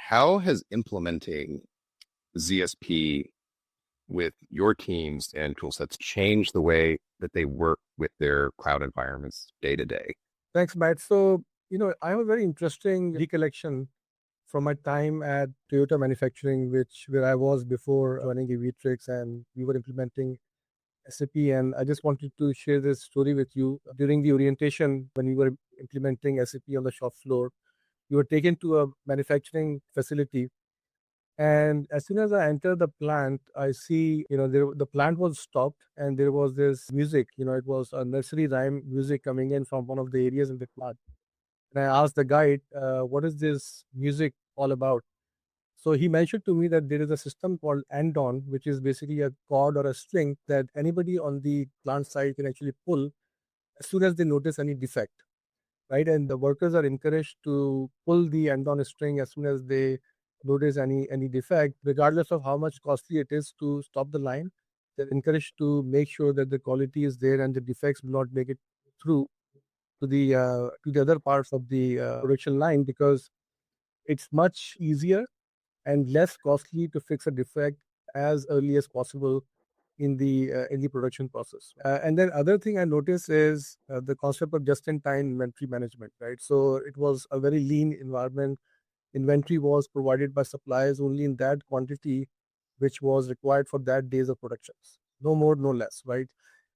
How has implementing ZSP with your teams and tool sets changed the way that they work with their cloud environments day to day? Thanks, Matt. So, I have a very interesting recollection from my time at Toyota Manufacturing, where I was before joining Aviatrix, and we were implementing SAP. And I just wanted to share this story with you. During the orientation, when we were implementing SAP on the shop floor, we were taken to a manufacturing facility. And as soon as I entered the plant, I see, the plant was stopped and there was this music, it was a nursery rhyme music coming in from one of the areas in the plant. And I asked the guide, what is this music all about? So he mentioned to me that there is a system called end-on, which is basically a cord or a string that anybody on the plant site can actually pull as soon as they notice any defect, right? And the workers are encouraged to pull the end-on string as soon as they notice any defect, regardless of how much costly it is to stop the line. They're encouraged to make sure that the quality is there and the defects will not make it through to the other parts of the production line, because it's much easier and less costly to fix a defect as early as possible in the production process. And then other thing I noticed is the concept of just-in-time inventory management, right? So it was a very lean environment. Inventory was provided by suppliers only in that quantity which was required for that days of productions. No more, no less, right?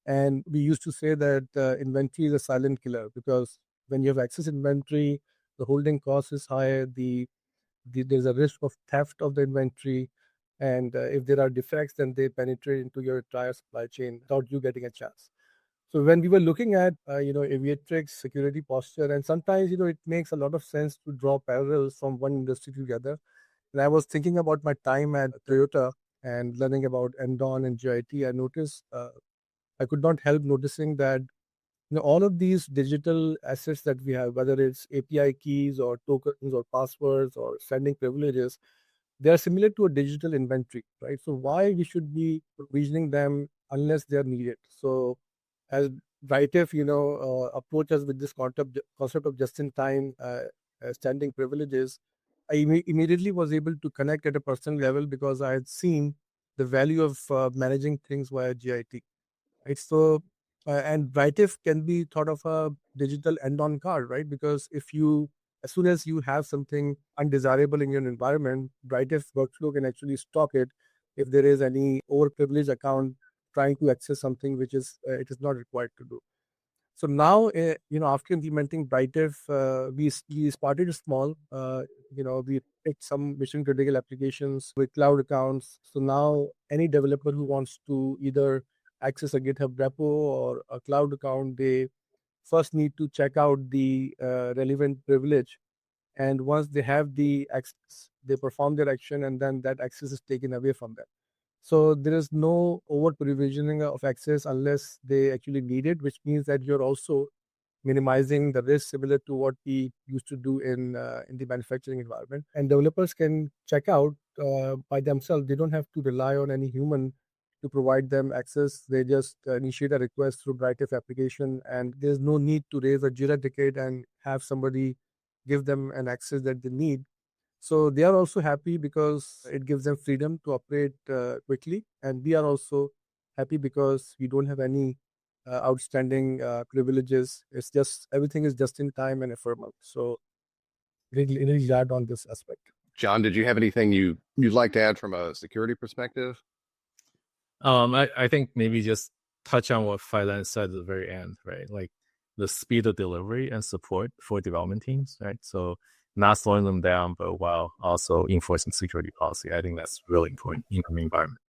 And we used to say that inventory is a silent killer, because when you have excess inventory, the holding cost is higher, there's a risk of theft of the inventory, and if there are defects, then they penetrate into your entire supply chain without you getting a chance. So when we were looking at Aviatrix security posture, and sometimes it makes a lot of sense to draw parallels from one industry to the other. And I was thinking about my time at Toyota and learning about Endon and GIT. I noticed I could not help noticing that all of these digital assets that we have, whether it's API keys or tokens or passwords or sending privileges, they are similar to a digital inventory, right? So why we should be provisioning them unless they are needed? So as Britive, approach us with this concept of just-in-time standing privileges, I immediately was able to connect at a personal level, because I had seen the value of managing things via GIT. Right? So, and Brightif can be thought of a digital end-on card, right? Because as soon as you have something undesirable in your environment, Brightif workflow can actually stop it if there is any overprivileged account trying to access something which it is not required to do. So now, after implementing Brightif, we started small. We picked some mission critical applications with cloud accounts. So now any developer who wants to either access a GitHub repo or a cloud account, they first need to check out the relevant privilege. And once they have the access, they perform their action, and then that access is taken away from them. So there is no over provisioning of access unless they actually need it, which means that you're also minimizing the risk, similar to what we used to do in the manufacturing environment. And developers can check out by themselves. They don't have to rely on any human to provide them access. They just initiate a request through Brightif application, and there's no need to raise a Jira ticket and have somebody give them an access that they need. So they are also happy because it gives them freedom to operate quickly. And we are also happy because we don't have any outstanding privileges. It's just everything is just in time and ephemeral. So really glad on this aspect. John, did you have anything you'd like to add from a security perspective? I think maybe just touch on what Phailan said at the very end, right? Like the speed of delivery and support for development teams, right? So not slowing them down, but while also enforcing security policy. I think that's really important in the environment.